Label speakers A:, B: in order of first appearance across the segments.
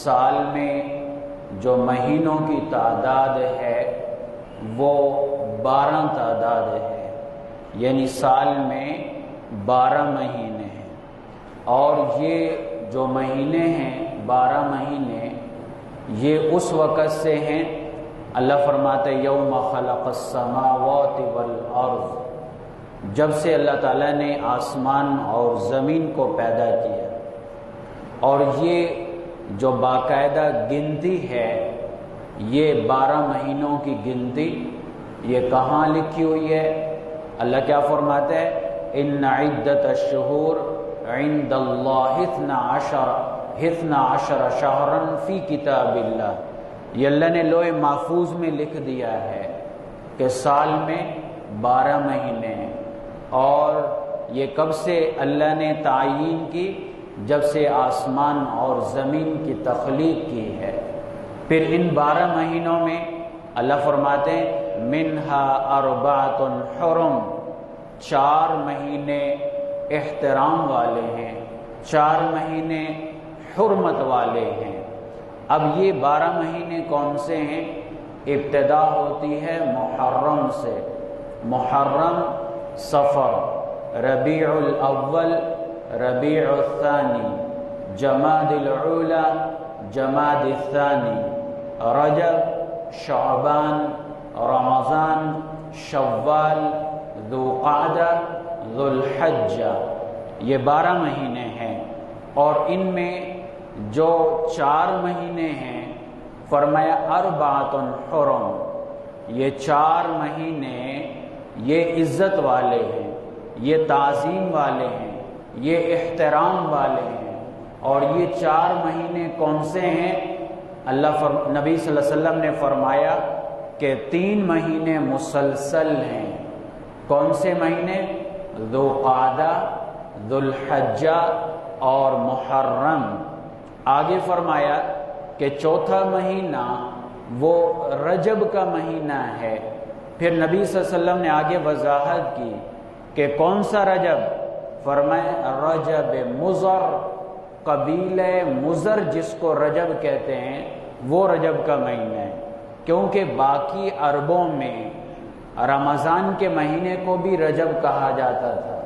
A: سال میں جو مہینوں کی تعداد ہے وہ 12 تعداد ہے، یعنی سال میں 12 مہینے ہیں، اور یہ جو مہینے ہیں 12 مہینے یہ اس وقت سے ہیں، اللہ فرماتے یوم خلق السماوات والارض، جب سے اللہ تعالیٰ نے آسمان اور زمین کو پیدا کیا، اور یہ جو باقاعدہ گنتی ہے یہ 12 مہینوں کی گنتی یہ کہاں لکھی ہوئی ہے؟ اللہ کیا فرماتے ہیں؟ ان عدت الشہور عند اللہ 12 شہرا فی کتاب اللہ، یہ اللہ نے لوح محفوظ میں لکھ دیا ہے کہ سال میں 12 مہینے ہیں، اور یہ کب سے اللہ نے تعیین کی؟ جب سے آسمان اور زمین کی تخلیق کی ہے۔ پھر ان 12 مہینوں میں اللہ فرماتے ہیں منہا اربعۃ حرم، 4 مہینے احترام والے ہیں، 4 مہینے حرمت والے ہیں۔ اب یہ 12 مہینے کون سے ہیں؟ ابتدا ہوتی ہے محرم سے، محرم، صفر، ربیع الاول، ربیع الثانی، جمادی الاولی، جمادی الثانی، رجب، شعبان، رمضان، شوال، ذوالقعدہ، ذوالحجہ، یہ 12 مہینے ہیں۔ اور ان میں جو 4 مہینے ہیں فرمایا اربعۃ حرم، یہ 4 مہینے یہ عزت والے ہیں، یہ تعظیم والے ہیں، یہ احترام والے ہیں۔ اور یہ 4 مہینے کون سے ہیں؟ نبی صلی اللہ علیہ وسلم نے فرمایا کہ 3 مہینے مسلسل ہیں۔ کون سے مہینے؟ ذوالقعدہ، ذوالحجہ اور محرم۔ آگے فرمایا کہ 4تھا مہینہ وہ رجب کا مہینہ ہے۔ پھر نبی صلی اللہ علیہ وسلم نے آگے وضاحت کی کہ کون سا رجب؟ فرمایا رجب مضر، قبیلہ مضر جس کو رجب کہتے ہیں وہ رجب کا مہینہ ہے، کیونکہ باقی عربوں میں رمضان کے مہینے کو بھی رجب کہا جاتا تھا،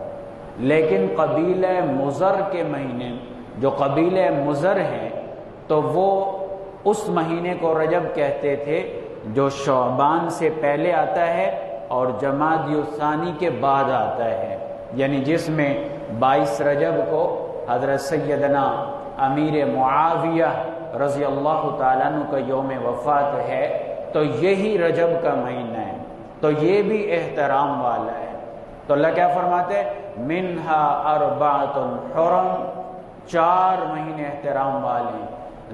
A: لیکن قبیلہ مضر کے مہینے جو قبیلہ مضر ہیں تو وہ اس مہینے کو رجب کہتے تھے جو شعبان سے پہلے آتا ہے اور جمادی الثانی کے بعد آتا ہے، یعنی جس میں 22 رجب کو حضرت سیدنا امیر معاویہ رضی اللہ تعالیٰ عنہ کا یوم وفات ہے، تو یہی رجب کا مہینہ ہے، تو یہ بھی احترام والا ہے۔ تو اللہ کیا فرماتے ہیں؟ منہا اربعۃ حرم، 4 مہینے احترام والے،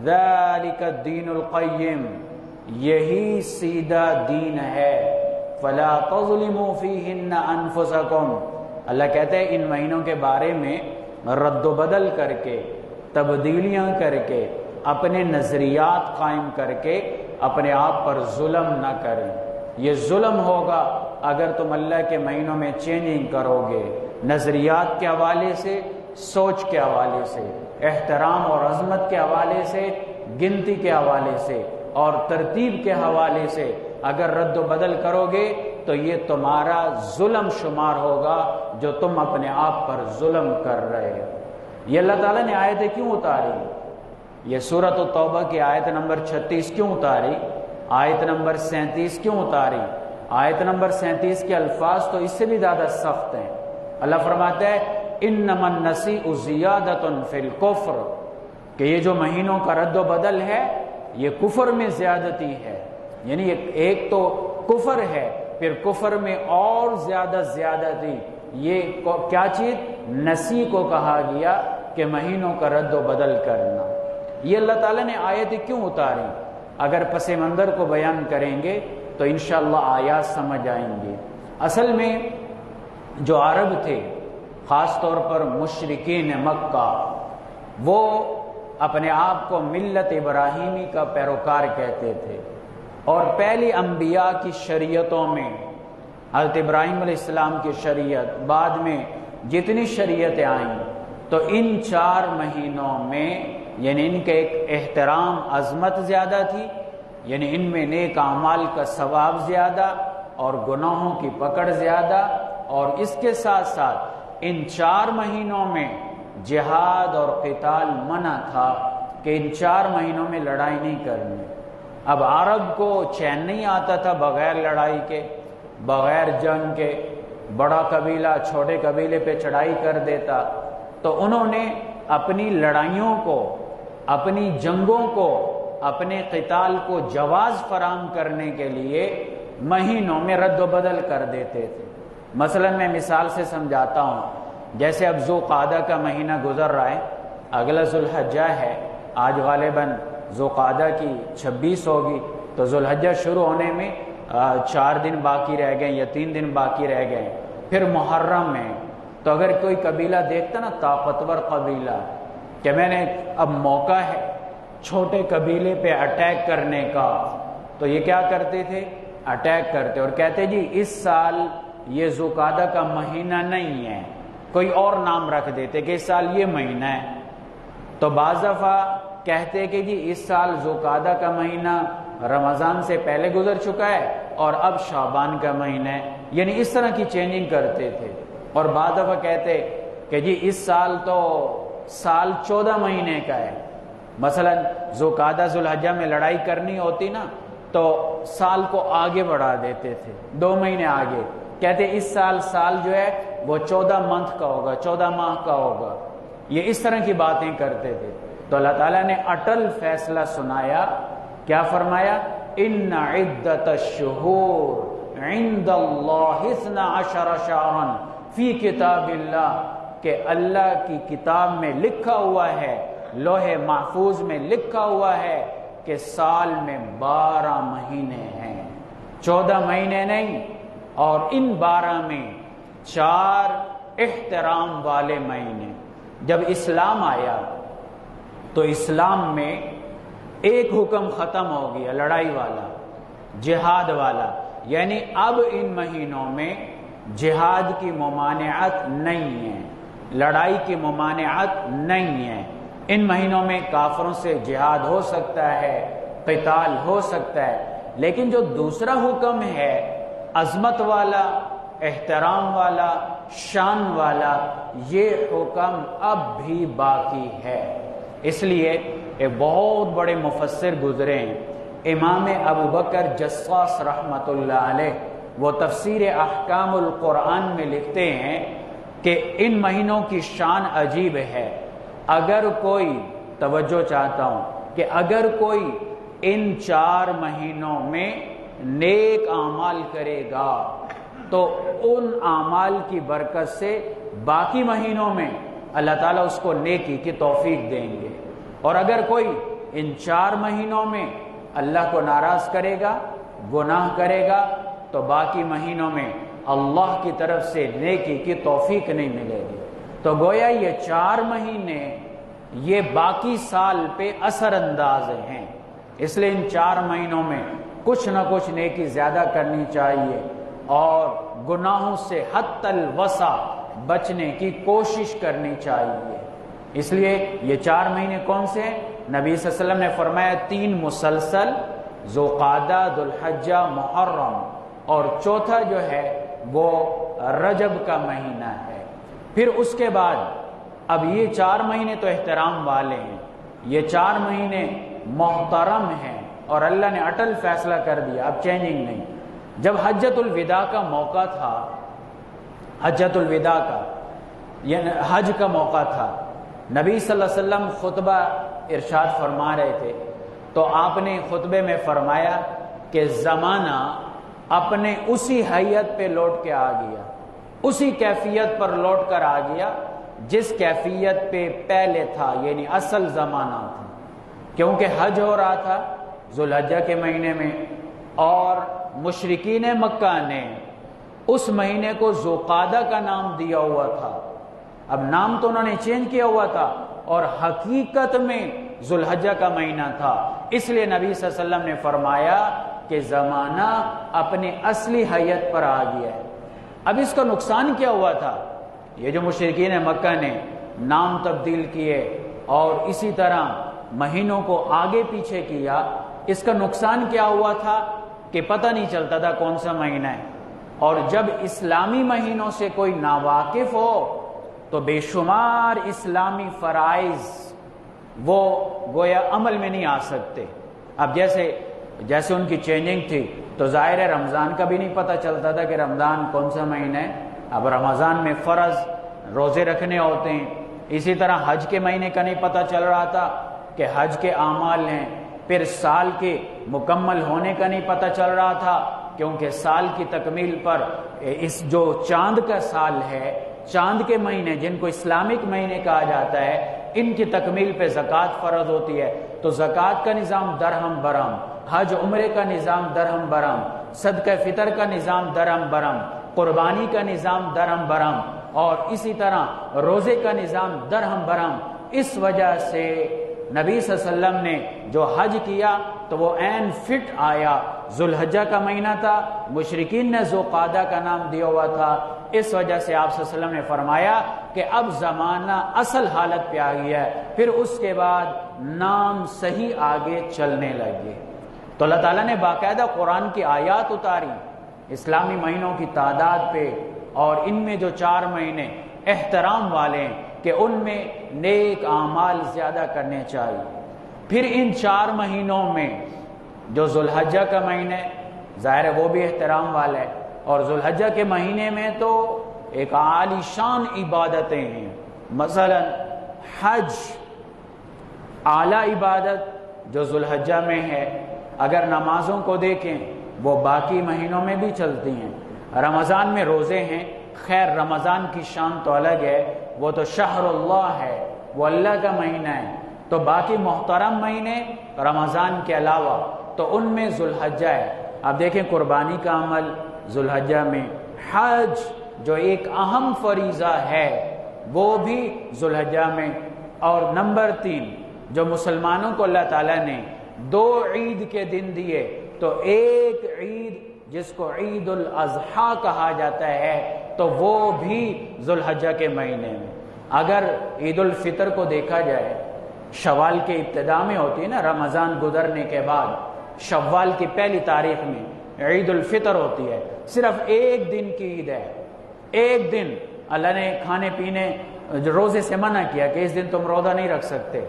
A: ذالک الدین القیم، یہی سیدھا دین ہے، فلا تظلموا فیہن انفسکم۔ اللہ کہتے ہیں ان مہینوں کے بارے میں رد و بدل کر کے، تبدیلیاں کر کے، اپنے نظریات قائم کر کے اپنے آپ پر ظلم نہ کریں۔ یہ ظلم ہوگا اگر تم اللہ کے مہینوں میں چینجنگ کرو گے، نظریات کے حوالے سے، سوچ کے حوالے سے، احترام اور عظمت کے حوالے سے، گنتی کے حوالے سے اور ترتیب کے حوالے سے اگر رد و بدل کرو گے تو یہ تمہارا ظلم شمار ہوگا جو تم اپنے آپ پر ظلم کر رہے ہو۔ یہ اللہ تعالیٰ نے آیتیں کیوں اتاری؟ یہ سورۃ التوبہ کی آیت نمبر 36 کیوں اتاری؟ آیت نمبر 37 کیوں اتاری؟ آیت نمبر 37 کے الفاظ تو اس سے بھی زیادہ سخت ہیں۔ اللہ فرماتا ہے انما النسیء زیادۃ فی الکفر، کہ یہ جو مہینوں کا رد و بدل ہے یہ کفر میں زیادتی ہے، یعنی ایک تو کفر ہے، پھر کفر میں اور زیادہ زیادتی۔ یہ کیا چیز؟ نسی کو کہا گیا کہ مہینوں کا رد و بدل کرنا۔ یہ اللہ تعالیٰ نے آیتیں کیوں اتاری؟ اگر پس منظر کو بیان کریں گے تو انشاءاللہ آیات سمجھ آئیں گے۔ اصل میں جو عرب تھے، خاص طور پر مشرکین مکہ، وہ اپنے آپ کو ملت ابراہیمی کا پیروکار کہتے تھے، اور پہلی انبیاء کی شریعتوں میں حضرت ابراہیم علیہ السلام کی شریعت، بعد میں جتنی شریعتیں آئیں، تو ان 4 مہینوں میں یعنی ان کے ایک احترام عظمت زیادہ تھی، یعنی ان میں نیک اعمال کا ثواب زیادہ اور گناہوں کی پکڑ زیادہ، اور اس کے ساتھ ساتھ ان 4 مہینوں میں جہاد اور قتال منع تھا کہ ان 4 مہینوں میں لڑائی نہیں کرنی۔ اب عرب کو چین نہیں آتا تھا بغیر لڑائی کے، بغیر جنگ کے، بڑا قبیلہ چھوٹے قبیلے پہ چڑھائی کر دیتا، تو انہوں نے اپنی لڑائیوں کو، اپنی جنگوں کو، اپنے قتال کو جواز فراہم کرنے کے لیے مہینوں میں رد و بدل کر دیتے تھے۔ مثلا میں مثال سے سمجھاتا ہوں، جیسے اب ذوالقعدہ کا مہینہ گزر رہا ہے، اگلا ذوالحجہ ہے، آج غالباً ذوالقعدہ کی 26 ہوگی، تو ذوالحجہ شروع ہونے میں 4 دن باقی رہ گئے یا 3 دن باقی رہ گئے، پھر محرم ہے۔ تو اگر کوئی قبیلہ دیکھتا نا، طاقتور قبیلہ، کہ میں نے اب موقع ہے چھوٹے قبیلے پہ اٹیک کرنے کا، تو یہ کیا کرتے تھے؟ اٹیک کرتے اور کہتے جی اس سال یہ ذوالقعدہ کا مہینہ نہیں ہے، کوئی اور نام رکھ دیتے کہ اس سال یہ مہینہ ہے۔ تو بعض دفعہ کہتے کہ جی اس سال ذوالقعدہ کا مہینہ رمضان سے پہلے گزر چکا ہے اور اب شعبان کا مہینہ ہے، یعنی اس طرح کی چینجنگ کرتے تھے۔ اور بعض دفعہ کہتے کہ جی اس سال تو سال 14 مہینے کا ہے، مثلا ذوالقعدہ ذوالحجہ میں لڑائی کرنی ہوتی نا، تو سال کو آگے بڑھا دیتے تھے، 2 مہینے آگے، کہتے اس سال جو ہے وہ 14 منتھ کا ہوگا، 14 ماہ کا ہوگا، یہ اس طرح کی باتیں کرتے تھے۔ تو اللہ تعالیٰ نے اٹل فیصلہ سنایا، کیا فرمایا؟ ان عدت الشہور عند اللہ 12 شہرا فی کتاب اللہ، کہ اللہ کی کتاب میں لکھا ہوا ہے، لوح محفوظ میں لکھا ہوا ہے کہ سال میں 12 مہینے ہیں، 14 مہینے نہیں، اور ان 12 میں 4 احترام والے مہینے۔ جب اسلام آیا تو اسلام میں ایک حکم ختم ہو گیا، لڑائی والا، جہاد والا، یعنی اب ان مہینوں میں جہاد کی ممانعت نہیں ہے، لڑائی کی ممانعت نہیں ہے۔ ان مہینوں میں کافروں سے جہاد ہو سکتا ہے، قتال ہو سکتا ہے، لیکن جو دوسرا حکم ہے عظمت والا، احترام والا، شان والا، یہ حکم اب بھی باقی ہے۔ اس لیے ایک بہت بڑے مفسر گزرے ہیں، امام ابو بکر جصاص رحمۃ اللہ علیہ، وہ تفسیر احکام القرآن میں لکھتے ہیں کہ ان مہینوں کی شان عجیب ہے۔ اگر کوئی، توجہ چاہتا ہوں کہ اگر کوئی ان 4 مہینوں میں نیک اعمال کرے گا تو ان اعمال کی برکت سے باقی مہینوں میں اللہ تعالیٰ اس کو نیکی کی توفیق دیں گے، اور اگر کوئی ان 4 مہینوں میں اللہ کو ناراض کرے گا، گناہ کرے گا، تو باقی مہینوں میں اللہ کی طرف سے نیکی کی توفیق نہیں ملے گی۔ تو گویا یہ 4 مہینے یہ باقی سال پہ اثر انداز ہیں، اس لیے ان 4 مہینوں میں کچھ نہ کچھ نیکی زیادہ کرنی چاہیے اور گناہوں سے حد الوسع بچنے کی کوشش کرنی چاہیے۔ اس لیے یہ 4 مہینے کون سے ہیں؟ نبی صلی اللہ علیہ وسلم نے فرمایا 3 مسلسل، ذوالقعدہ، ذوالحجہ، محرم، اور چوتھا جو ہے وہ رجب کا مہینہ ہے۔ پھر اس کے بعد اب یہ 4 مہینے تو احترام والے ہیں، یہ 4 مہینے محترم ہیں، اور اللہ نے اٹل فیصلہ کر دیا، اب چینجنگ نہیں۔ جب حجۃ الوداع کا موقع تھا، حجۃ الوداع کا یعنی حج کا موقع تھا، نبی صلی اللہ علیہ وسلم خطبہ ارشاد فرما رہے تھے، تو آپ نے خطبے میں فرمایا کہ زمانہ اپنے اسی حیت پہ لوٹ کے آ گیا، اسی کیفیت پر لوٹ کر آ گیا جس کیفیت پہ پہلے تھا، یعنی اصل زمانہ تھا، کیونکہ حج ہو رہا تھا ذوالحجہ کے مہینے میں، اور مشرکین مکہ نے اس مہینے کو ذوالقعدہ کا نام دیا ہوا تھا۔ اب نام تو انہوں نے چینج کیا ہوا تھا اور حقیقت میں ذوالحجہ کا مہینہ تھا، اس لیے نبی صلی اللہ علیہ وسلم نے فرمایا کہ زمانہ اپنی اصلی حیت پر آ گیا ہے۔ اب اس کا نقصان کیا ہوا تھا؟ یہ جو مشرکین مکہ نے نام تبدیل کیے اور اسی طرح مہینوں کو آگے پیچھے کیا، اس کا نقصان کیا ہوا تھا کہ پتہ نہیں چلتا تھا کون سا مہینہ ہے، اور جب اسلامی مہینوں سے کوئی ناواقف ہو تو بے شمار اسلامی فرائض وہ گویا عمل میں نہیں آ سکتے۔ اب جیسے ان کی چینجنگ تھی تو ظاہر ہے رمضان کا بھی نہیں پتہ چلتا تھا کہ رمضان کون سا مہینہ ہے، اب رمضان میں فرض روزے رکھنے ہوتے ہیں، اسی طرح حج کے مہینے کا نہیں پتہ چل رہا تھا کہ حج کے اعمال ہیں، پھر سال کے مکمل ہونے کا نہیں پتہ چل رہا تھا، کیونکہ سال کی تکمیل پر اس جو چاند کا سال ہے، چاند کے مہینے جن کو اسلامک مہینے کہا جاتا ہے، ان کی تکمیل پہ زکوٰۃ فرض ہوتی ہے، تو زکوٰۃ کا نظام درہم برہم، حج عمرے کا نظام درہم برہم، صدقہ فطر کا نظام درہم برہم، قربانی کا نظام درہم برہم، اور اسی طرح روزے کا نظام درہم برہم۔ اس وجہ سے نبی صلی اللہ علیہ وسلم نے جو حج کیا تو وہ عین فٹ آیا، ذوالحجہ کا مہینہ تھا، مشرکین نے ذوالقعدہ کا نام دیا ہوا تھا، اس وجہ سے آپ صلی اللہ علیہ وسلم نے فرمایا کہ اب زمانہ اصل حالت پہ آ گیا ہے، پھر اس کے بعد نام صحیح آگے چلنے لگے۔ تو اللہ تعالیٰ نے باقاعدہ قرآن کی آیات اتاری اسلامی مہینوں کی تعداد پہ، اور ان میں جو 4 مہینے احترام والے ہیں کہ ان میں نیک اعمال زیادہ کرنے چاہیے۔ پھر ان 4 مہینوں میں جو ذوالحجہ کا مہینہ ہے ظاہر ہے وہ بھی احترام والا ہے، اور ذوالحجہ کے مہینے میں تو ایک عالی شان عبادتیں ہیں، مثلا حج اعلیٰ عبادت جو ذوالحجہ میں ہے، اگر نمازوں کو دیکھیں وہ باقی مہینوں میں بھی چلتی ہیں۔ رمضان میں روزے ہیں، خیر رمضان کی شان تو الگ ہے، وہ تو شہر اللہ ہے، وہ اللہ کا مہینہ ہے، تو باقی محترم مہینے رمضان کے علاوہ تو ان میں ذوالحجہ ہے۔ اب دیکھیں قربانی کا عمل ذوالحجہ میں، حج جو ایک اہم فریضہ ہے وہ بھی ذوالحجہ میں، اور نمبر 3 جو مسلمانوں کو اللہ تعالیٰ نے 2 عید کے دن دیے، تو ایک عید جس کو عید الاضحیٰ کہا جاتا ہے تو وہ بھی ذوالحجہ کے مہینے میں۔ اگر عید الفطر کو دیکھا جائے شوال کے ابتدا میں ہوتی ہے نا، رمضان گزرنے کے بعد شوال کی پہلی تاریخ میں عید الفطر ہوتی ہے، صرف ایک دن کی عید ہے، ایک دن اللہ نے کھانے پینے روزے سے منع کیا کہ اس دن تم روزہ نہیں رکھ سکتے،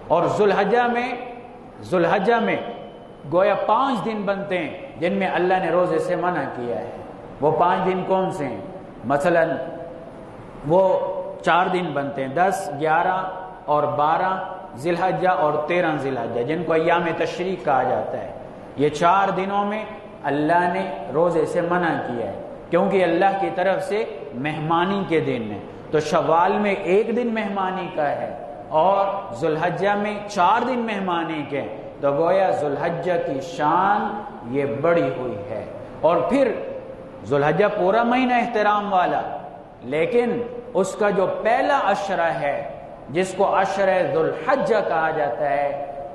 A: اور ذوالحجہ میں گویا 5 دن بنتے ہیں جن میں اللہ نے روزے سے منع کیا ہے۔ وہ 5 دن کون سے ہیں؟ مثلا وہ 4 دن بنتے ہیں، 10 11 اور 12 ذی الحجہ اور 13 ذی الحجہ، جن کو ایام تشریق کہا جاتا ہے۔ یہ 4 دنوں میں اللہ نے روزے سے منع کیا ہے، کیونکہ اللہ کی طرف سے مہمانی کے دن ہیں، تو شوال میں 1 دن مہمانی کا ہے اور ذوالحجہ میں 4 دن مہمانی کے، تو گویا ذوالحجہ کی شان یہ بڑی ہوئی ہے۔ اور پھر ذوالحجہ پورا مہینہ احترام والا، لیکن اس کا جو پہلا عشرہ ہے جس کو عشرہ ذوالحجہ کہا جاتا ہے،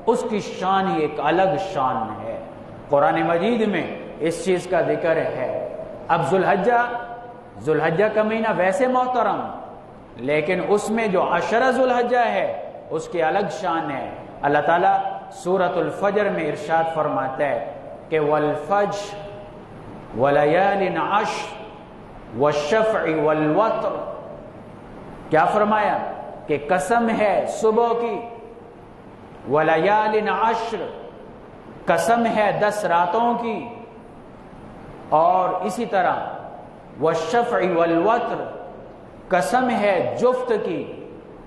A: اس کی شان ہی ایک الگ شان ہے، قرآن مجید میں اس چیز کا ذکر ہے۔ اب ذوالحجہ کا مہینہ ویسے محترم، لیکن اس میں جو عشرہ ذوالحجہ ہے اس کی الگ شان ہے۔ اللہ تعالیٰ سورۃ الفجر میں ارشاد فرماتا ہے کہ والفجر ولیال عشر والشفع والوتر، کیا فرمایا کہ قسم ہے صبح کی، ولیال عشر قسم ہے 10 راتوں کی، اور اسی طرح والشفع والوتر قسم ہے جفت کی،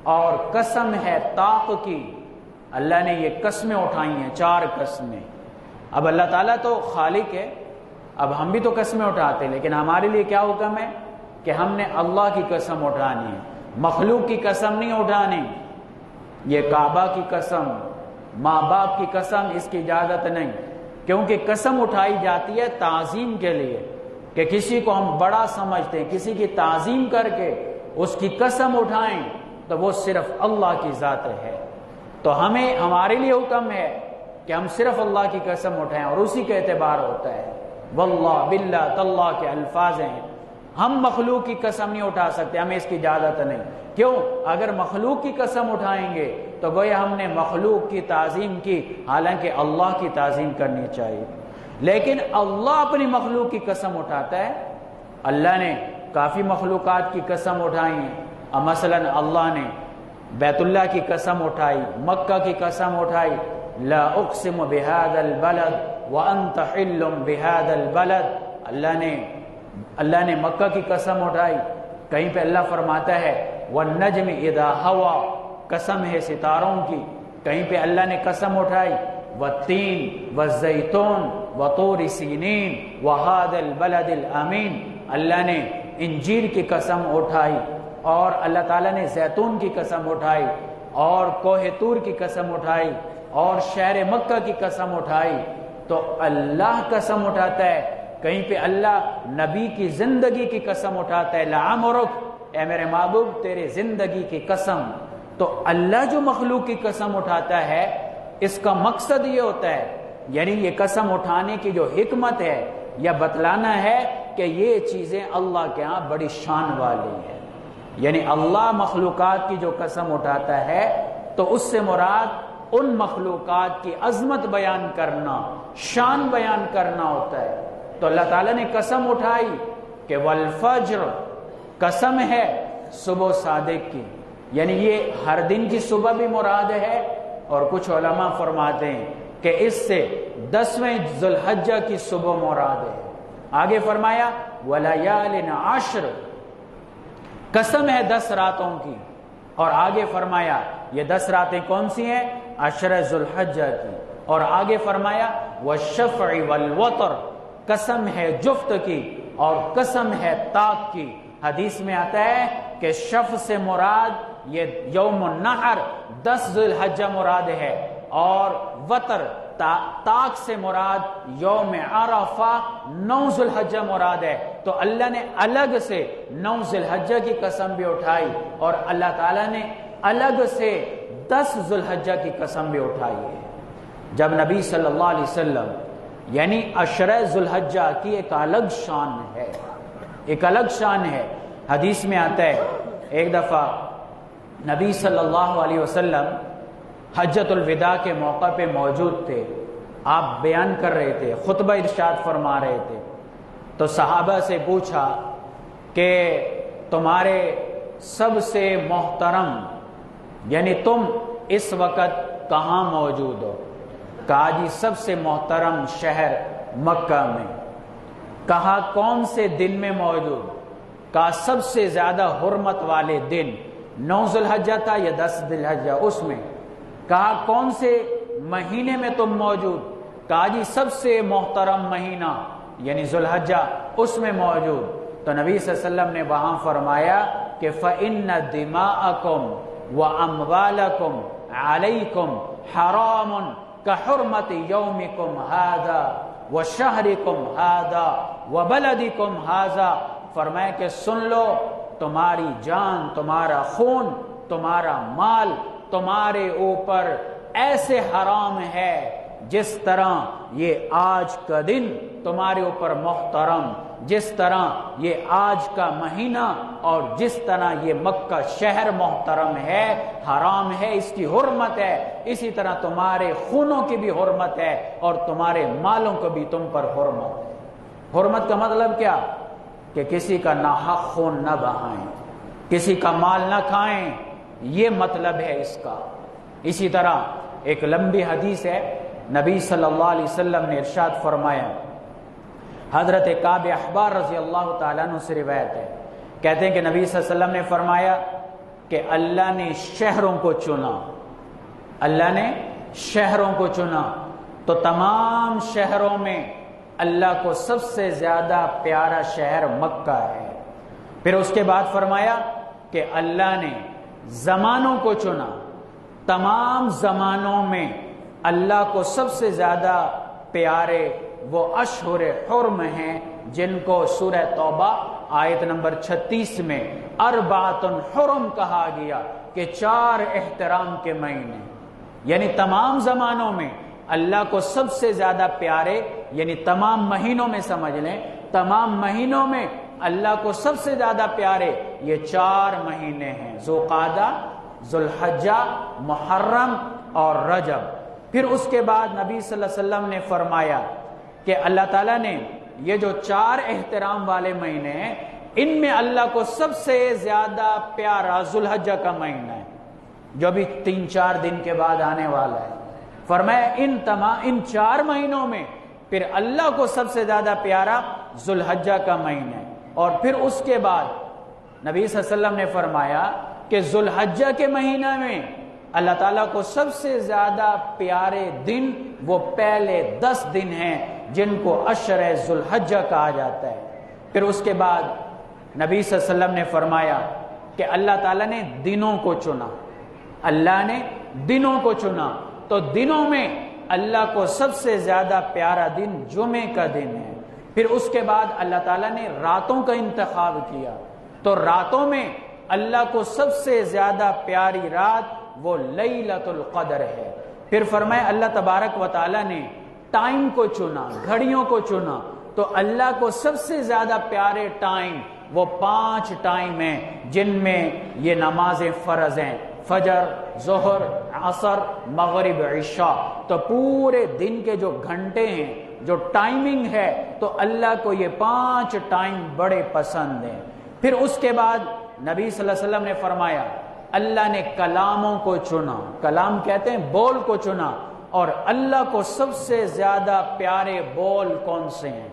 A: اور قسم ہے طاق کی۔ اللہ نے یہ قسمیں اٹھائی ہیں، 4 قسمیں۔ اب اللہ تعالیٰ تو خالق ہے، اب ہم بھی تو قسمیں اٹھاتے ہیں، لیکن ہمارے لیے کیا حکم ہے کہ ہم نے اللہ کی قسم اٹھانی ہے، مخلوق کی قسم نہیں اٹھانی۔ یہ کعبہ کی قسم، ماں باپ کی قسم، اس کی اجازت نہیں، کیونکہ قسم اٹھائی جاتی ہے تعظیم کے لیے، کہ کسی کو ہم بڑا سمجھتے ہیں، کسی کی تعظیم کر کے اس کی قسم اٹھائیں تو وہ صرف اللہ کی ذات ہے۔ تو ہمارے لیے حکم ہے کہ ہم صرف اللہ کی قسم اٹھائیں، اور اسی کا اعتبار ہوتا ہے۔ واللہ باللہ تاللہ کے الفاظ ہیں، ہم مخلوق کی قسم نہیں اٹھا سکتے، ہمیں اس کی اجازت نہیں۔ کیوں؟ اگر مخلوق کی قسم اٹھائیں گے تو گویا ہم نے مخلوق کی تعظیم کی، حالانکہ اللہ کی تعظیم کرنی چاہیے۔ لیکن اللہ اپنی مخلوق کی قسم اٹھاتا ہے۔ اللہ نے کافی مخلوقات کی قسم اٹھائی ہیں، مثلا اللہ نے بیت اللہ کی قسم اٹھائی، مکہ کی قسم اٹھائی، لا اقسم بهذا البلد وانت حل بهذا البلد۔ اللہ نے مکہ کی قسم اٹھائی۔ کہیں پہ اللہ فرماتا ہے والنجم اذا ہوا، قسم ہے ستاروں کی۔ کہیں پہ اللہ نے قسم اٹھائی والتین والزیتون وطور سینین وهذا البلد الامین۔ اللہ نے انجیل کی قسم اٹھائی، اور اللہ تعالیٰ نے زیتون کی قسم اٹھائی، اور کوہ طور کی قسم اٹھائی، اور شہر مکہ کی قسم اٹھائی۔ تو اللہ قسم اٹھاتا ہے۔ کہیں پہ اللہ نبی کی زندگی کی قسم اٹھاتا ہے، لعمرک، اے میرے محبوب تیرے زندگی کی قسم۔ تو اللہ جو مخلوق کی قسم اٹھاتا ہے، اس کا مقصد یہ ہوتا ہے، یعنی یہ قسم اٹھانے کی جو حکمت ہے یا بتلانا ہے کہ یہ چیزیں اللہ کے ہاں بڑی شان والی ہیں۔ یعنی اللہ مخلوقات کی جو قسم اٹھاتا ہے تو اس سے مراد ان مخلوقات کی عظمت بیان کرنا، شان بیان کرنا ہوتا ہے۔ تو اللہ تعالیٰ نے قسم اٹھائی کہ والفجر، قسم ہے صبح صادق کی، یعنی یہ ہر دن کی صبح بھی مراد ہے، اور کچھ علماء فرماتے ہیں کہ اس سے 10ویں ذی الحجہ کی صبح مراد ہے۔ آگے فرمایا وَلَيَالٍ عَشْرٍ، قسم ہے 10 راتوں کی، اور آگے فرمایا یہ 10 راتیں کون سی ہیں؟ 10 ذی الحجہ کی، اور آگے فرمایا وَالشَّفْعِ وَالْوَتْرِ، قسم ہے جفت کی اور قسم ہے طاق کی۔ حدیث میں آتا ہے کہ شفع سے مراد یہ یوم النحر 10 ذی الحجہ مراد ہے، اور وطر طاق سے مراد یوم عرفہ 9 ذی الحجہ مراد ہے۔ تو اللہ نے الگ سے 9 ذی الحجہ کی قسم بھی اٹھائی، اور اللہ تعالیٰ نے الگ سے 10 ذی الحجہ کی قسم بھی اٹھائی ہے۔ جب نبی صلی اللہ علیہ وسلم، یعنی 10 ذی الحجہ کی ایک الگ شان ہے، ایک الگ شان ہے۔ حدیث میں آتا ہے ایک دفعہ نبی صلی اللہ علیہ وسلم حجۃ الوداع کے موقع پہ موجود تھے، آپ بیان کر رہے تھے، خطبہ ارشاد فرما رہے تھے، تو صحابہ سے پوچھا کہ تمہارے سب سے محترم، یعنی تم اس وقت کہاں موجود ہو؟ کہا جی سب سے محترم شہر مکہ میں۔ کہا کون سے دن میں موجود؟ کہا سب سے زیادہ حرمت والے دن 9 ذی الحجہ تھا یا 10 ذی الحجہ، اس میں۔ کہا کون سے مہینے میں تم موجود؟ کہا جی سب سے محترم مہینہ یعنی ذی الحجہ، اس میں موجود۔ تو نبی صلی اللہ علیہ وسلم نے وہاں فرمایا کہ فَإِنَّ دِمَاءَكُمْ وَأَمْوَالَكُمْ عَلَيْكُمْ حَرَامٌ كَحُرْمَةِ يَوْمِكُمْ هَذَا وَشَهْرِكُمْ هَذَا وَبَلَدِكُمْ هَذَا۔ فرمایا کہ سن لو، تمہاری جان، تمہارا خون، تمہارا مال تمہارے اوپر ایسے حرام ہے جس طرح یہ آج کا دن تمہارے اوپر محترم، جس طرح یہ آج کا مہینہ اور جس طرح یہ مکہ شہر محترم ہے، حرام ہے، اس کی حرمت ہے، اسی طرح تمہارے خونوں کی بھی حرمت ہے اور تمہارے مالوں کو بھی تم پر حرمت ہے۔ حرمت کا مطلب کیا؟ کہ کسی کا ناحق خون نہ بہائیں، کسی کا مال نہ کھائیں، یہ مطلب ہے اس کا۔ اسی طرح ایک لمبی حدیث ہے، نبی صلی اللہ علیہ وسلم نے ارشاد فرمایا، حضرت کعب احبار رضی اللہ تعالیٰ عنہ سے روایت ہے، کہتے ہیں کہ نبی صلی اللہ علیہ وسلم نے فرمایا کہ اللہ نے شہروں کو چنا، اللہ نے شہروں کو چنا، تو تمام شہروں میں اللہ کو سب سے زیادہ پیارا شہر مکہ ہے۔ پھر اس کے بعد فرمایا کہ اللہ نے زمانوں کو چنا، تمام زمانوں میں اللہ کو سب سے زیادہ پیارے وہ اشہر حرم ہیں جن کو سورہ توبہ آیت نمبر 36 میں اربعۃ حرم کہا گیا کہ 4 احترام کے مہینے، یعنی تمام زمانوں میں اللہ کو سب سے زیادہ پیارے، یعنی تمام مہینوں میں سمجھ لیں، تمام مہینوں میں اللہ کو سب سے زیادہ پیارے یہ 4 مہینے ہیں، ذوالقعدہ، ذوالحجہ، محرم اور رجب۔ پھر اس کے بعد نبی صلی اللہ علیہ وسلم نے فرمایا کہ اللہ تعالیٰ نے یہ جو 4 احترام والے مہینے ہیں، ان میں اللہ کو سب سے زیادہ پیارا ذوالحجہ کا مہینہ ہے، جو بھی 3-4 دن کے بعد آنے والا ہے۔ فرمایا ان 4 مہینوں میں پھر اللہ کو سب سے زیادہ پیارا ذوالحجہ کا مہینہ ہے۔ اور پھر اس کے بعد نبی صلی اللہ علیہ وسلم نے فرمایا کہ ذوالحجہ کے مہینہ میں اللہ تعالیٰ کو سب سے زیادہ پیارے دن وہ پہلے 10 دن ہیں جن کو عشر ذوالحجہ کہا جاتا ہے۔ پھر اس کے بعد نبی صلی اللہ علیہ وسلم نے فرمایا کہ اللہ تعالیٰ نے دنوں کو چنا، اللہ نے دنوں کو چنا، تو دنوں میں اللہ کو سب سے زیادہ پیارا دن جمعے کا دن ہے۔ پھر اس کے بعد اللہ تعالیٰ نے راتوں کا انتخاب کیا، تو راتوں میں اللہ کو سب سے زیادہ پیاری رات وہ لیلۃ القدر ہے۔ پھر فرمایا اللہ تبارک و تعالیٰ نے ٹائم کو چنا، گھڑیوں کو چنا، تو اللہ کو سب سے زیادہ پیارے ٹائم وہ 5 ٹائم ہیں جن میں یہ نمازیں فرض ہیں، فجر، ظہر، عصر، مغرب، عشاء۔ تو پورے دن کے جو گھنٹے ہیں، جو ٹائمنگ ہے، تو اللہ کو یہ 5 ٹائم بڑے پسند ہیں۔ پھر اس کے بعد نبی صلی اللہ علیہ وسلم نے فرمایا اللہ نے کلاموں کو چنا، کلام کہتے ہیں بول کو چنا، اور اللہ کو سب سے زیادہ پیارے بول کون سے ہیں؟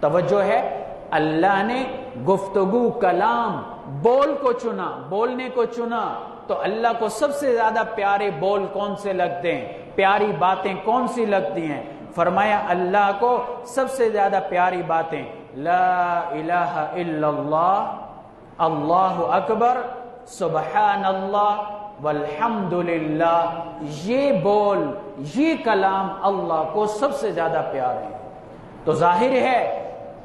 A: توجہ ہے، اللہ نے گفتگو، کلام، بول کو چنا، بولنے کو چنا، تو اللہ کو سب سے زیادہ پیارے بول کون سے لگتے ہیں، پیاری باتیں کون سی لگتی ہیں؟ فرمایا اللہ کو سب سے زیادہ پیاری باتیں لا الہ الا اللہ، اللہ اکبر، سبحان اللہ، والحمد للہ، یہ بول، یہ کلام اللہ کو سب سے زیادہ پیارے ہیں۔ تو ظاہر ہے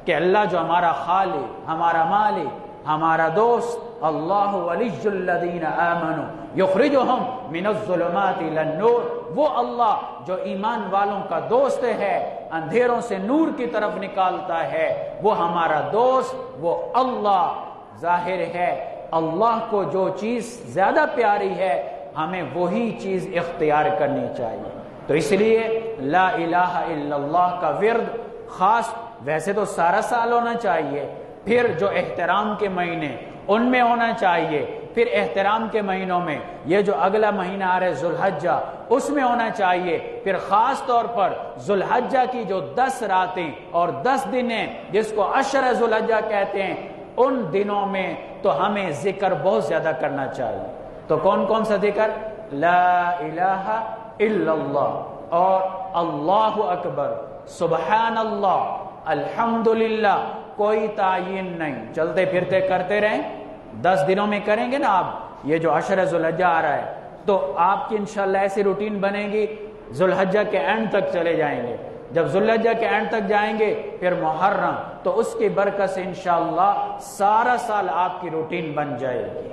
A: کہ اللہ جو ہمارا خالق، ہمارا مالک، ہمارا دوست، اللہ ولی الذین آمنوا یخرجہم من الظلمات الی النور، وہ اللہ جو ایمان والوں کا دوست ہے، اندھیروں سے نور کی طرف نکالتا ہے، وہ ہمارا دوست، وہ اللہ۔ ظاہر ہے اللہ کو جو چیز زیادہ پیاری ہے ہمیں وہی چیز اختیار کرنی چاہیے۔ تو اس لیے لا الہ الا اللہ کا ورد خاص ویسے تو سارا سال ہونا چاہیے، پھر جو احترام کے مہینے ان میں ہونا چاہیے، پھر احترام کے مہینوں میں یہ جو اگلا مہینہ آ رہا ہے ذوالحجہ اس میں ہونا چاہیے، پھر خاص طور پر ذوالحجہ کی جو 10 راتیں اور 10 دن ہیں جس کو عشر ذوالحجہ کہتے ہیں، ان دنوں میں تو ہمیں ذکر بہت زیادہ کرنا چاہیے۔ تو کون کون سا ذکر؟ لا الہ الا اللہ اور اللہ اکبر، سبحان اللہ، الحمدللہ، کوئی تعین نہیں، چلتے پھرتے کرتے رہیں۔ 10 دنوں میں کریں گے نا آپ، یہ جو عشر ذوالحجہ آ رہا ہے تو آپ کی انشاءاللہ ایسی روٹین بنے گی، ذوالحجہ کے اینڈ تک چلے جائیں گے۔ جب ذوالحجہ کے اینڈ تک جائیں گے پھر محرم، تو اس کی برکت سے انشاءاللہ سارا سال آپ کی روٹین بن جائے گی،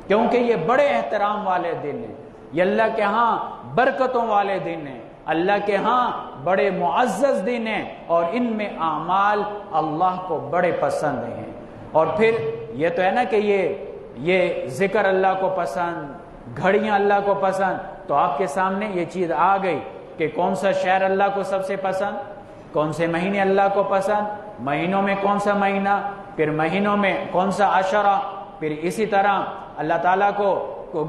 A: کیونکہ یہ بڑے احترام والے دن ہیں، یہ اللہ کے ہاں برکتوں والے دن ہیں، اللہ کے ہاں بڑے معزز دن ہیں، اور ان میں اعمال اللہ کو بڑے پسند ہیں۔ اور پھر یہ تو ہے نا کہ یہ ذکر اللہ کو پسند، گھڑیاں اللہ کو پسند، تو آپ کے سامنے یہ چیز آ گئی کہ کون سا شہر اللہ کو سب سے پسند، کون سے مہینے اللہ کو پسند، مہینوں میں کون سا مہینہ، پھر مہینوں میں کون سا عشرہ، پھر اسی طرح اللہ تعالیٰ کو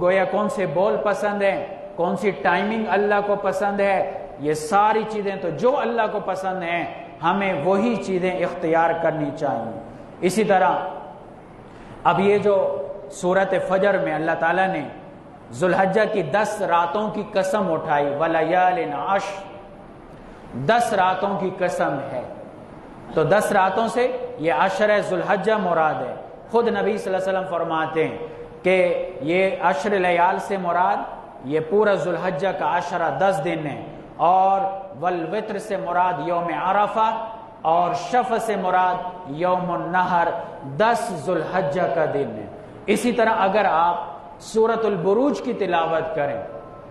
A: گویا کون سے بول پسند ہیں، کون سی ٹائمنگ اللہ کو پسند ہے۔ یہ ساری چیزیں تو جو اللہ کو پسند ہیں ہمیں وہی چیزیں اختیار کرنی چاہیے۔ اسی طرح اب یہ جو سورۃ فجر میں اللہ تعالیٰ نے ذوالحجہ کی 10 راتوں کی قسم اٹھائی، وَلَيَالٍ عَشْرٍ، 10 راتوں کی قسم ہے، تو 10 راتوں سے یہ عشر ذوالحجہ مراد ہے۔ خود نبی صلی اللہ علیہ وسلم فرماتے ہیں کہ یہ عشر لیال سے مراد یہ پورا ذوالحجہ کا عشرہ 10 دن ہے، اور والوتر سے مراد یوم عرفہ، اور شفع سے مراد یوم النحر، 10 ذوالحجہ کا دن ہے۔ اسی طرح اگر آپ سورۃ البروج کی تلاوت کریں،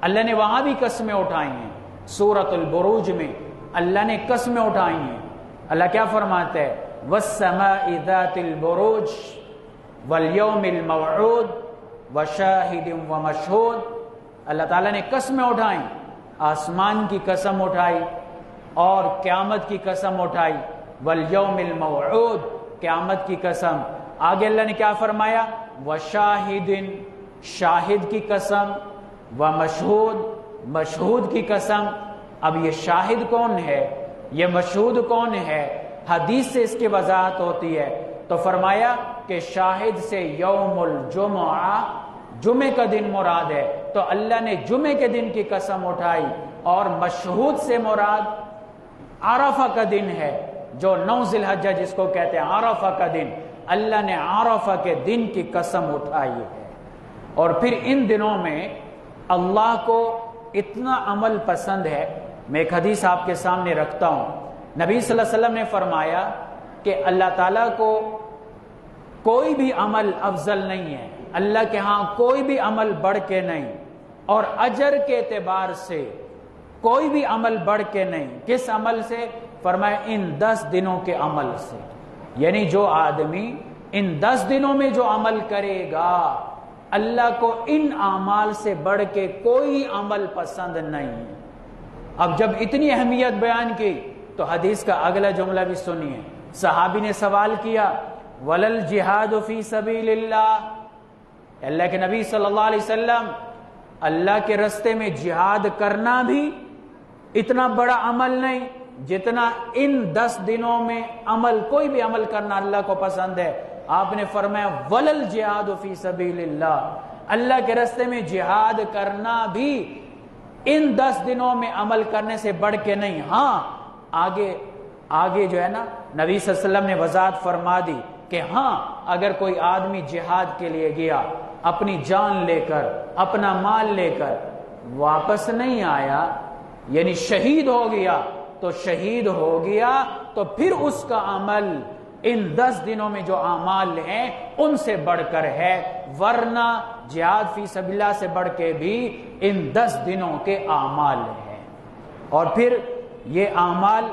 A: اللہ نے وہاں بھی قسمیں اٹھائی ہیں، سورۃ البروج میں اللہ نے قسمیں اٹھائی ہیں۔ اللہ کیا فرماتا ہے؟ وَالسَّمَاءِ ذَاتِ الْبُرُوجِ وَالْيَوْمِ الْمَوْعُودِ وشاہد ومشہود، اللہ تعالیٰ نے قسمیں اٹھائیں، آسمان کی قسم اٹھائی اور قیامت کی قسم اٹھائی، والیوم الموعود، قیامت کی قسم۔ آگے اللہ نے کیا فرمایا؟ وشاہد، شاہد کی قسم، ومشہود، مشہود کی قسم۔ اب یہ شاہد کون ہے، یہ مشہود کون ہے؟ حدیث سے اس کی وضاحت ہوتی ہے، تو فرمایا کہ شاہد سے یوم الجمعہ، جمعے کا دن مراد ہے، تو اللہ نے جمعے کے دن کی قسم اٹھائی، اور مشہود سے مراد عرفہ کا دن ہے، جو 9 ذی الحجہ جس کو کہتے ہیں عرفہ کا دن، اللہ نے عرفہ کے دن کی قسم اٹھائی ہے۔ اور پھر ان دنوں میں اللہ کو اتنا عمل پسند ہے، میں ایک حدیث آپ کے سامنے رکھتا ہوں، نبی صلی اللہ علیہ وسلم نے فرمایا کہ اللہ تعالیٰ کو کوئی بھی عمل افضل نہیں ہے، اللہ کے ہاں کوئی بھی عمل بڑھ کے نہیں، اور اجر کے اعتبار سے کوئی بھی عمل بڑھ کے نہیں۔ کس عمل سے؟ فرمایا ان 10 دنوں کے عمل سے، یعنی جو آدمی ان 10 دنوں میں جو عمل کرے گا، اللہ کو ان اعمال سے بڑھ کے کوئی عمل پسند نہیں۔ اب جب اتنی اہمیت بیان کی تو حدیث کا اگلا جملہ بھی سنیے۔ صحابی نے سوال کیا، ولل جہاد فی سبیل اللہ، اللہ کے نبی صلی اللہ علیہ وسلم، اللہ کے راستے میں جہاد کرنا بھی اتنا بڑا عمل نہیں جتنا ان 10 دنوں میں عمل، کوئی بھی عمل کرنا اللہ کو پسند ہے۔ آپ نے فرمایا ولل جہاد فی سبیل اللہ، اللہ کے راستے میں جہاد کرنا بھی ان 10 دنوں میں عمل کرنے سے بڑھ کے نہیں۔ ہاں آگے جو ہے نا نبی صلی اللہ علیہ وسلم نے وضاحت فرما دی کہ ہاں اگر کوئی آدمی جہاد کے لیے گیا، اپنی جان لے کر، اپنا مال لے کر واپس نہیں آیا، یعنی شہید ہو گیا، تو شہید ہو گیا تو پھر اس کا عمل ان 10 دنوں میں جو اعمال ہیں ان سے بڑھ کر ہے، ورنہ جہاد فی سبیل اللہ سے بڑھ کے بھی ان 10 دنوں کے اعمال ہیں۔ اور پھر یہ اعمال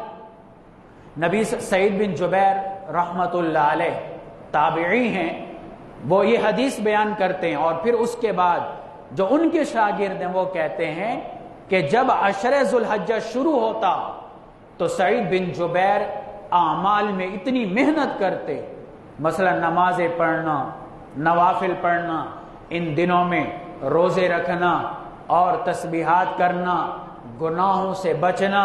A: نبی سعید بن جبیر رحمت اللہ علیہ تابعی ہیں، وہ یہ حدیث بیان کرتے ہیں، اور پھر اس کے بعد جو ان کے شاگرد ہیں وہ کہتے ہیں کہ جب عشرہ ذو الحجہ شروع ہوتا تو سعید بن جبیر اعمال میں اتنی محنت کرتے، مثلا نمازیں پڑھنا، نوافل پڑھنا، ان دنوں میں روزے رکھنا اور تسبیحات کرنا، گناہوں سے بچنا۔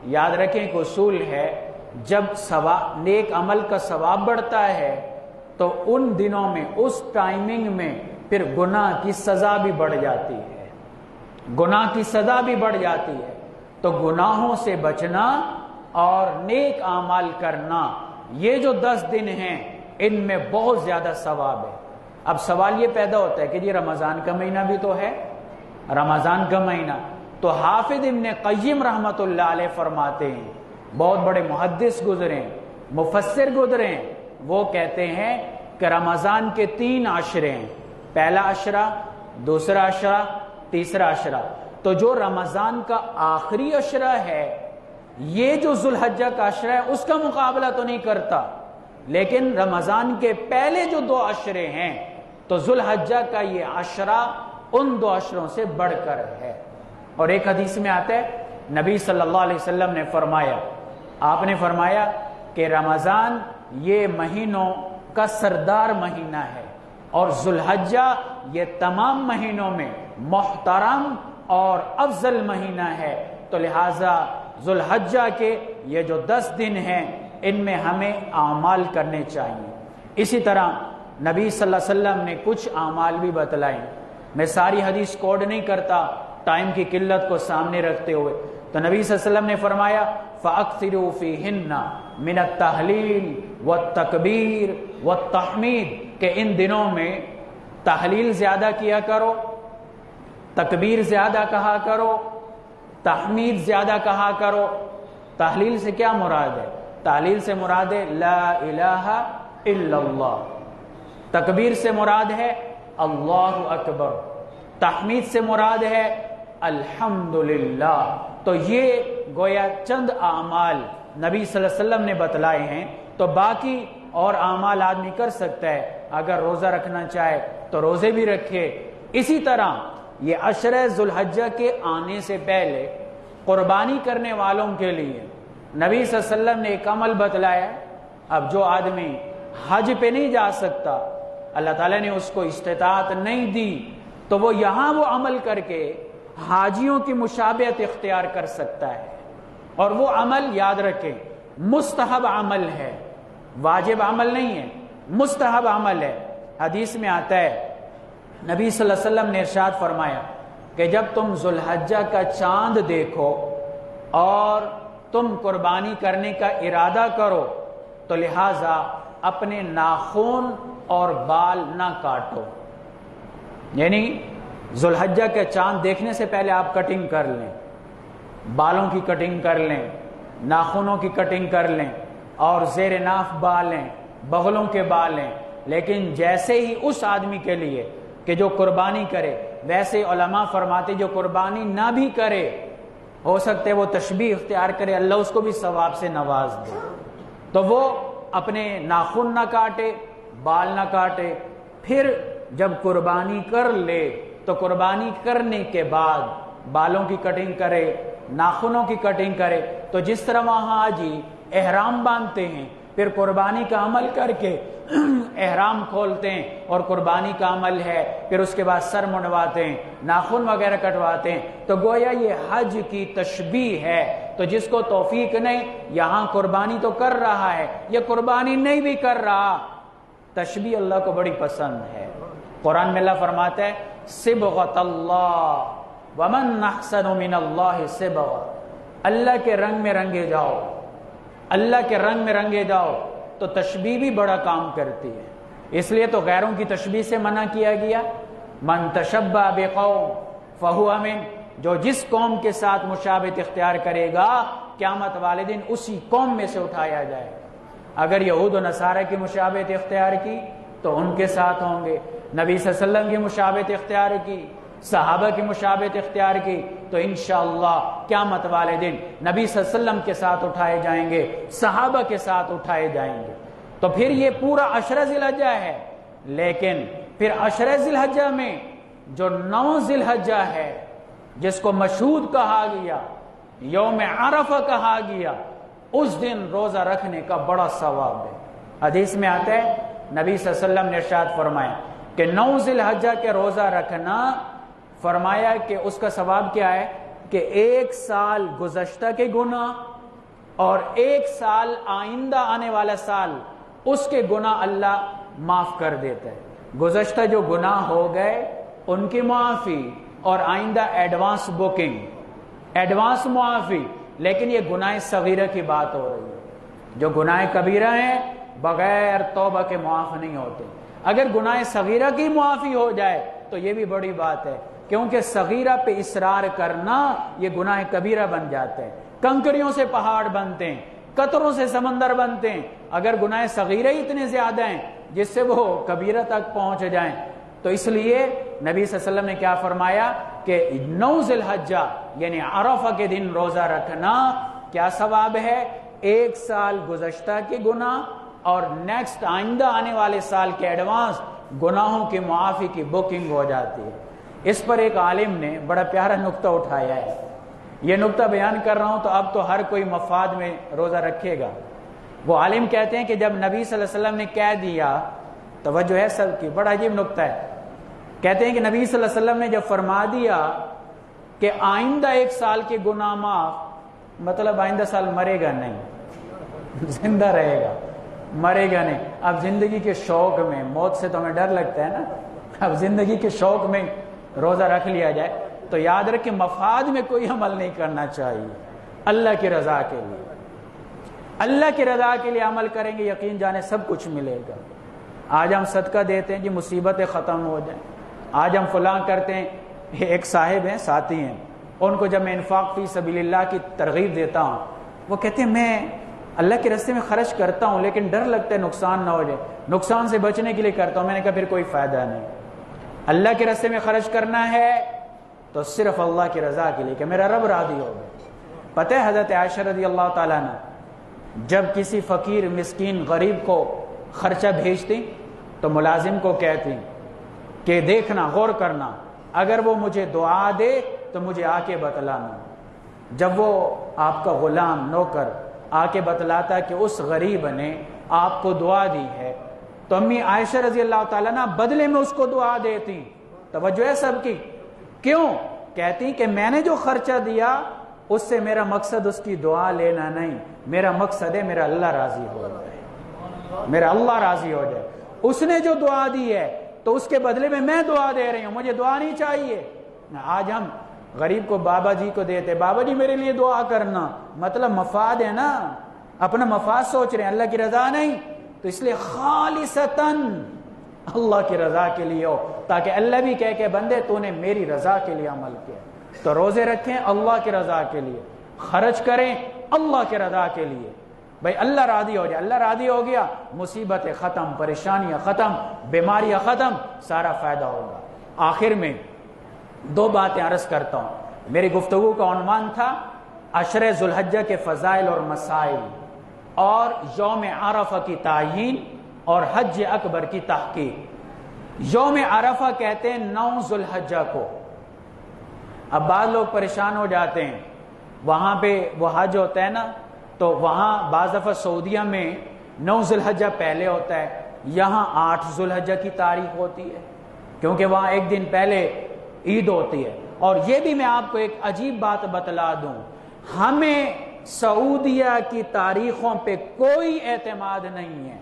A: یاد رکھیں ایک اصول ہے، جب نیک عمل کا ثواب بڑھتا ہے تو ان دنوں میں، اس ٹائمنگ میں پھر گناہ کی سزا بھی بڑھ جاتی ہے، گناہ کی سزا بھی بڑھ جاتی ہے۔ تو گناہوں سے بچنا اور نیک اعمال کرنا، یہ جو 10 دن ہیں ان میں بہت زیادہ ثواب ہے۔ اب سوال یہ پیدا ہوتا ہے کہ جی رمضان کا مہینہ بھی تو ہے، رمضان کا مہینہ، تو حافظ ابن قیم رحمت اللہ علیہ فرماتے ہیں، بہت بڑے محدث گزرے، مفسر گزرے، وہ کہتے ہیں کہ رمضان کے 3 عشرے ہیں، پہلا عشرہ، دوسرا عشرہ، تیسرا عشرہ۔ تو جو رمضان کا آخری عشرہ ہے، یہ جو ذو الحجہ کا عشرہ ہے اس کا مقابلہ تو نہیں کرتا، لیکن رمضان کے پہلے جو 2 عشرے ہیں تو ذو الحجہ کا یہ عشرہ ان 2 عشروں سے بڑھ کر ہے۔ اور ایک حدیث میں آتا ہے نبی صلی اللہ علیہ وسلم نے فرمایا، آپ نے فرمایا کہ رمضان یہ مہینوں کا سردار مہینہ ہے، اور ذو الحجہ یہ تمام مہینوں میں محترم اور افضل مہینہ ہے، تو لہٰذا ذو الحجہ کے یہ جو 10 دن ہیں ان میں ہمیں اعمال کرنے چاہیے۔ اسی طرح نبی صلی اللہ علیہ وسلم نے کچھ اعمال بھی بتلائیں، میں ساری حدیث کوڈ نہیں کرتا ٹائم کی قلت کو سامنے رکھتے ہوئے، تو نبی صلی اللہ علیہ وسلم نے فرمایا فَأَكْثِرُوا فِيهِنَّ مِنَ التَّحْلِيلِ وَالتَّكْبِيرِ وَالتَّحْمِيدِ، کہ ان دنوں میں تحلیل زیادہ کیا کرو، تکبیر زیادہ کہا کرو، تحمید زیادہ کہا کرو۔ تحلیل سے کیا مراد ہے؟ تحلیل سے مراد ہے لا الہ الا اللہ، تکبیر سے مراد ہے اللہ اکبر، تحمید سے مراد ہے الحمدللہ۔ تو یہ گویا چند اعمال نبی صلی اللہ علیہ وسلم نے بتلائے ہیں تو باقی اور اعمال آدمی کر سکتا ہے. اگر روزہ رکھنا چاہے تو روزے بھی رکھے. اسی طرح یہ عشرہ ذو الحجہ کے آنے سے پہلے قربانی کرنے والوں کے لیے نبی صلی اللہ علیہ وسلم نے ایک عمل بتلایا. اب جو آدمی حج پہ نہیں جا سکتا، اللہ تعالیٰ نے اس کو استطاعت نہیں دی، تو وہ یہاں وہ عمل کر کے حاجیوں کی مشابہت اختیار کر سکتا ہے. اور وہ عمل یاد رکھیں مستحب عمل ہے، واجب عمل نہیں ہے، مستحب عمل ہے. حدیث میں آتا ہے نبی صلی اللہ علیہ وسلم نے ارشاد فرمایا کہ جب تم ذو الحجہ کا چاند دیکھو اور تم قربانی کرنے کا ارادہ کرو تو لہٰذا اپنے ناخن اور بال نہ کاٹو. یعنی ذو الحجہ کا چاند دیکھنے سے پہلے آپ کٹنگ کر لیں، بالوں کی کٹنگ کر لیں، ناخنوں کی کٹنگ کر لیں اور زیر ناف بال لیں، بغلوں کے بال لیں. لیکن جیسے ہی اس آدمی کے لیے کہ جو قربانی کرے، ویسے علماء فرماتے جو قربانی نہ بھی کرے، ہو سکتے وہ تشبیہ اختیار کرے، اللہ اس کو بھی ثواب سے نواز دے، تو وہ اپنے ناخن نہ کاٹے، بال نہ کاٹے. پھر جب قربانی کر لے تو قربانی کرنے کے بعد بالوں کی کٹنگ کرے، ناخنوں کی کٹنگ کرے. تو جس طرح وہاں حاجی احرام باندھتے ہیں، پھر قربانی کا عمل کر کے احرام کھولتے ہیں اور قربانی کا عمل ہے، پھر اس کے بعد سر منڈواتے ہیں، ناخن وغیرہ کٹواتے ہیں، تو گویا یہ حج کی تشبیہ ہے. تو جس کو توفیق نہیں، یہاں قربانی تو کر رہا ہے، یہ قربانی نہیں بھی کر رہا، تشبیہ اللہ کو بڑی پسند ہے. قرآن میں اللہ فرماتا ہے صبغۃ اللہ ومن احسن من اللہ صبغۃ، اللہ کے رنگ میں رنگے جاؤ، اللہ کے رنگ میں رنگے جاؤ. تو تشبیہ بھی بڑا کام کرتی ہے، اس لیے تو غیروں کی تشبیہ سے منع کیا گیا. من تشبہ بقوم فہو من، جو جس قوم کے ساتھ مشابہت اختیار کرے گا قیامت والے دن اسی قوم میں سے اٹھایا جائے. اگر یہود و نصارہ کی مشابہت اختیار کی تو ان کے ساتھ ہوں گے، نبی صلی اللہ علیہ وسلم کی مشابہت اختیار کی، صحابہ کی مشابہت اختیار کی، تو انشاءاللہ قیامت والے دن نبی صلی اللہ علیہ وسلم کے ساتھ اٹھائے جائیں گے، صحابہ کے ساتھ اٹھائے جائیں گے. تو پھر یہ پورا عشرہ ذی الحجہ ہے. لیکن پھر عشرہ ذی الحجہ میں جو 9 ذی الحجہ ہے، جس کو مشہود کہا گیا، یوم عرفہ کہا گیا، اس دن روزہ رکھنے کا بڑا ثواب ہے. حدیث میں آتا ہے نبی صلی اللہ علیہ وسلم نے ارشاد فرمایا کہ 9 ذی الحجہ کے روزہ رکھنا، فرمایا کہ اس کا ثواب کیا ہے کہ 1 سال گزشتہ کے گناہ اور 1 سال آئندہ آنے والا سال اس کے گناہ اللہ معاف کر دیتا ہے. گزشتہ جو گناہ ہو گئے ان کی معافی اور آئندہ ایڈوانس بکنگ، ایڈوانس معافی. لیکن یہ گناہ صغیرہ کی بات ہو رہی ہے. جو گناہ کبیرہ ہیں بغیر توبہ کے معاف نہیں ہوتے. اگر گناہ صغیرہ کی معافی ہو جائے تو یہ بھی بڑی بات ہے، کیونکہ صغیرہ پہ اصرار کرنا یہ گناہ کبیرہ بن جاتے ہیں. کنکریوں سے پہاڑ بنتے ہیں، قطروں سے سمندر بنتے ہیں. اگر گناہ صغیرہ ہی اتنے زیادہ ہیں جس سے وہ کبیرہ تک پہنچ جائیں، تو اس لیے نبی صلی اللہ علیہ وسلم نے کیا فرمایا کہ 9 ذی الحجہ یعنی عرفہ کے دن روزہ رکھنا کیا ثواب ہے؟ 1 سال گزشتہ کے گناہ اور نیکسٹ آئندہ آنے والے سال کے ایڈوانس گناہوں کی معافی کی بکنگ ہو جاتی ہے. اس پر ایک عالم نے بڑا پیارا نقطہ اٹھایا ہے. یہ نقطہ بیان کر رہا ہوں تو اب تو ہر کوئی مفاد میں روزہ رکھے گا. وہ عالم کہتے ہیں کہ جب نبی صلی اللہ علیہ وسلم نے کہہ دیا، توجہ ہے سب کی، بڑا عجیب نقطہ ہے. کہتے ہیں کہ نبی صلی اللہ علیہ وسلم نے جب فرما دیا کہ آئندہ 1 سال کے گناہ معاف، مطلب آئندہ سال مرے گا نہیں، زندہ رہے گا، مرے گا نہیں. اب زندگی کے شوق میں، موت سے تو ہمیں ڈر لگتا ہے نا، اب زندگی کے شوق میں روزہ رکھ لیا جائے تو یاد رکھ کہ مفاد میں کوئی عمل نہیں کرنا چاہیے. اللہ کی رضا کے لیے، اللہ کی رضا کے لیے عمل کریں گے، یقین جانے سب کچھ ملے گا. آج ہم صدقہ دیتے ہیں کہ مصیبتیں ختم ہو جائیں، آج ہم فلاں کرتے ہیں. ایک صاحب ہیں، ساتھی ہیں، ان کو جب میں انفاق فی سبیل اللہ کی ترغیب دیتا ہوں، وہ کہتے ہیں میں اللہ کے راستے میں خرچ کرتا ہوں لیکن ڈر لگتا ہے نقصان نہ ہو جائے، نقصان سے بچنے کے لیے کرتا ہوں. میں نے کہا پھر کوئی فائدہ نہیں. اللہ کے راستے میں خرچ کرنا ہے تو صرف اللہ کی رضا کے لیے کہ میرا رب راضی ہو گئے. پتہ ہے حضرت عائشہ رضی اللہ تعالیٰ عنہ جب کسی فقیر مسکین غریب کو خرچہ بھیجتی تو ملازم کو کہتی کہ دیکھنا، غور کرنا، اگر وہ مجھے دعا دے تو مجھے آ کے بتلانا۔ جب وہ آپ کا غلام نوکر آ کے بتلاتا کہ اس غریب نے آپ کو دعا دی ہے تو امی عائشہ رضی اللہ تعالیٰ عنہ بدلے میں اس کو دعا دیتی۔ توجہ ہے سب کی؟ کیوں؟ کہتی کہ میں نے جو خرچہ دیا اس سے میرا مقصد اس کی دعا لینا نہیں، میرا مقصد ہے میرا اللہ راضی ہو جائے، میرا اللہ راضی ہو جائے۔ اس نے جو دعا دی ہے تو اس کے بدلے میں میں دعا دے رہی ہوں، مجھے دعا نہیں چاہیے۔ آج ہم غریب کو بابا جی کو دیتے، بابا جی میرے لیے دعا کرنا، مطلب مفاد ہے نا، اپنا مفاد سوچ رہے ہیں، اللہ کی رضا نہیں۔ تو اس لیے خالصتاً اللہ کی رضا کے لیے ہو، تاکہ اللہ بھی کہے کہ بندے تو نے میری رضا کے لیے عمل کیا۔ تو روزے رکھیں اللہ کی رضا کے لیے، خرچ کریں اللہ کی رضا کے لیے، بھائی اللہ راضی ہو جائے۔ اللہ راضی ہو گیا، مصیبتیں ختم، پریشانیاں ختم، بیماریاں ختم، سارا فائدہ ہوگا۔ آخر میں دو باتیں عرض کرتا ہوں۔ میری گفتگو کا عنوان تھا عشرہ ذو الحجہ کے فضائل اور مسائل، اور یوم عرفہ کی تعیین اور حج اکبر کی تحقیق۔ یوم عرفہ کہتے ہیں 9 ذو الحجہ کو۔ اب بعض لوگ پریشان ہو جاتے ہیں، وہاں پہ وہ حج ہوتا ہے نا، تو وہاں بعض دفعہ سعودیہ میں 9 ذو الحجہ پہلے ہوتا ہے، یہاں 8 ذو الحجہ کی تاریخ ہوتی ہے، کیونکہ وہاں ایک دن پہلے عید ہوتی ہے۔ اور یہ بھی میں آپ کو ایک عجیب بات بتلا دوں، ہمیں سعودیہ کی تاریخوں پہ کوئی اعتماد نہیں ہے۔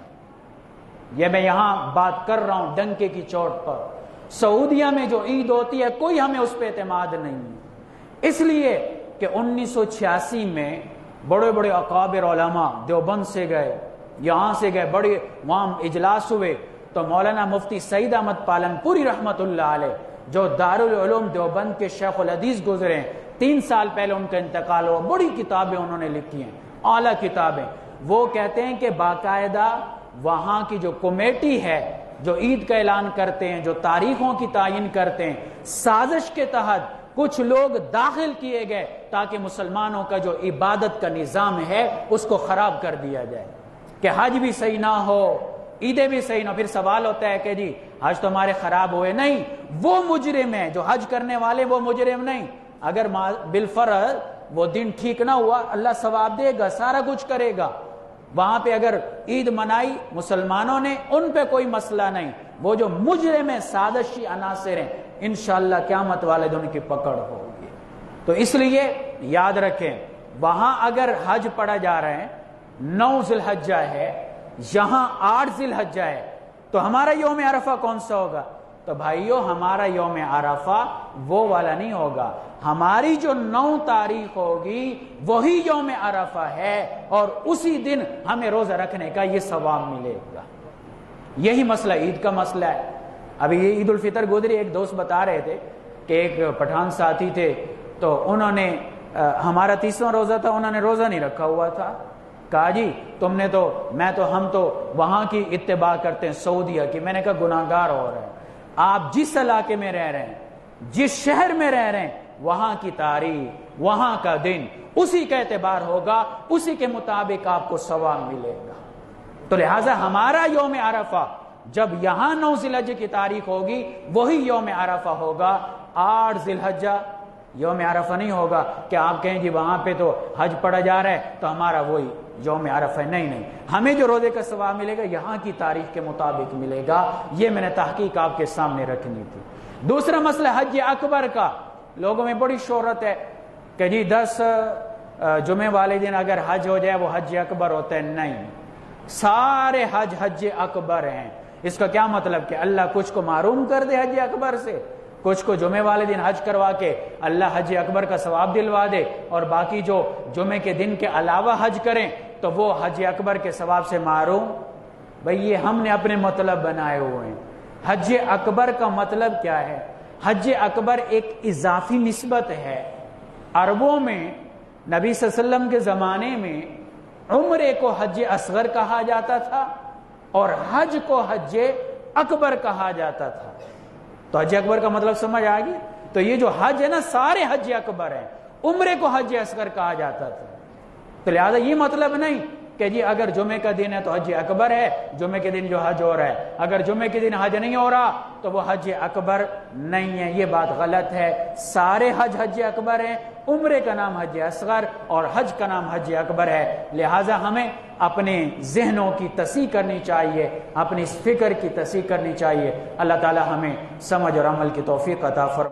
A: یہ میں یہاں بات کر رہا ہوں ڈنکے کی چوٹ پر، سعودیہ میں جو عید ہوتی ہے کوئی ہمیں اس پہ اعتماد نہیں ہے، اس لیے کہ 1986 میں بڑے بڑے اکابر علماء دیوبند سے گئے، یہاں سے گئے، بڑے وہاں اجلاس ہوئے، تو مولانا مفتی سعید احمد پالن پوری رحمت اللہ علیہ جو دارالعلوم دیوبند کے شیخ الحدیث گزرے ہیں، 3 سال پہلے ان کا انتقال ہوا، بڑی کتابیں انہوں نے لکھی ہیں، اعلیٰ کتابیں۔ وہ کہتے ہیں کہ باقاعدہ وہاں کی جو کمیٹی ہے جو عید کا اعلان کرتے ہیں، جو تاریخوں کی تعین کرتے ہیں، سازش کے تحت کچھ لوگ داخل کیے گئے تاکہ مسلمانوں کا جو عبادت کا نظام ہے اس کو خراب کر دیا جائے، کہ حج بھی صحیح نہ ہو، عیدیں بھی صحیح نہ ہو۔ پھر سوال ہوتا ہے کہ جی حج تو ہمارے خراب ہوئے، نہیں، وہ مجرم ہیں جو حج کرنے والے، وہ مجرم نہیں۔ اگر بالفرض وہ دن ٹھیک نہ ہوا، اللہ ثواب دے گا، سارا کچھ کرے گا۔ وہاں پہ اگر عید منائی مسلمانوں نے، ان پہ کوئی مسئلہ نہیں، وہ جو مجرم ہیں، سازشی عناصر ہیں، انشاءاللہ قیامت والے دن کی پکڑ ہوگی۔ تو اس لیے یاد رکھیں، وہاں اگر حج پڑھا جا رہا ہے 9 ذی الحجہ ہے، یہاں 8 ذی الحجہ ہے، تو ہمارا یوم عرفہ کون سا ہوگا؟ تو بھائیو ہمارا یوم عرفہ وہ والا نہیں ہوگا، ہماری جو 9 تاریخ ہوگی وہی یوم عرفہ ہے، اور اسی دن ہمیں روزہ رکھنے کا یہ ثواب ملے گا۔ یہی مسئلہ عید کا مسئلہ ہے۔ ابھی یہ عید الفطر گزری، ایک دوست بتا رہے تھے کہ ایک پٹھان ساتھی تھے، تو انہوں نے ہمارا 30واں روزہ تھا، انہوں نے روزہ نہیں رکھا ہوا تھا، کہا جی تم نے تو، ہم تو وہاں کی اتباع کرتے ہیں سعودیہ کی۔ میں نے کہا گناہگار ہو رہے ہیں، آپ جس علاقے میں رہ رہے ہیں، جس شہر میں رہ رہے ہیں، وہاں کی تاریخ، وہاں کا دن، اسی کا اعتبار ہوگا، اسی کے مطابق آپ کو ثواب ملے گا۔ تو لہٰذا ہمارا یوم عرفہ جب یہاں 9 ذی الحجہ کی تاریخ ہوگی وہی یوم عرفہ ہوگا، 8 ذی الحجہ یوم عرفہ نہیں ہوگا کہ آپ کہیں جی وہاں پہ تو حج پڑھا جا رہا ہے تو ہمارا وہی یوم عرفہ ہے۔ نہیں، ہمیں جو روزے کا ثواب ملے گا یہاں کی تاریخ کے مطابق ملے گا۔ یہ میں نے تحقیق آپ کے سامنے رکھنی تھی۔ دوسرا مسئلہ حج اکبر کا، لوگوں میں بڑی شہرت ہے کہ جی 10 جمعے والے دن اگر حج ہو جائے وہ حج اکبر ہوتا ہے۔ نہیں، سارے حج اکبر ہیں۔ اس کا کیا مطلب کہ اللہ کچھ کو محروم کر دے حج اکبر سے، کچھ کو جمعے والے دن حج کروا کے اللہ حج اکبر کا ثواب دلوا دے، اور باقی جو جمعے کے دن کے علاوہ حج کریں تو وہ حج اکبر کے ثواب سے محروم؟ بھئی یہ ہم نے اپنے مطلب بنائے ہوئے ہیں۔ حج اکبر کا مطلب کیا ہے؟ حج اکبر ایک اضافی نسبت ہے۔ عربوں میں نبی صلی اللہ علیہ وسلم کے زمانے میں عمرے کو حج اصغر کہا جاتا تھا اور حج کو حج اکبر کہا جاتا تھا۔ تو حج اکبر کا مطلب سمجھ آ گئی؟ تو یہ جو حج ہے نا سارے حج اکبر ہیں، عمرے کو حج اصغر کہا جاتا تھا۔ تو لہذا یہ مطلب نہیں کہ جی اگر جمعے کا دن ہے تو حج اکبر ہے، جمعے کے دن جو حج ہو رہا ہے، اگر جمعے کے دن حج نہیں ہو رہا تو وہ حج اکبر نہیں ہے. یہ بات غلط ہے. سارے حج اکبر ہیں. عمرے کا نام حج اصغر اور حج کا نام حج اکبر ہے. لہٰذا ہمیں اپنے ذہنوں کی تصحیح کرنی چاہیے، اپنی فکر کی تصحیح کرنی چاہیے. اللہ تعالی ہمیں سمجھ اور عمل کی توفیق عطا فرمائے.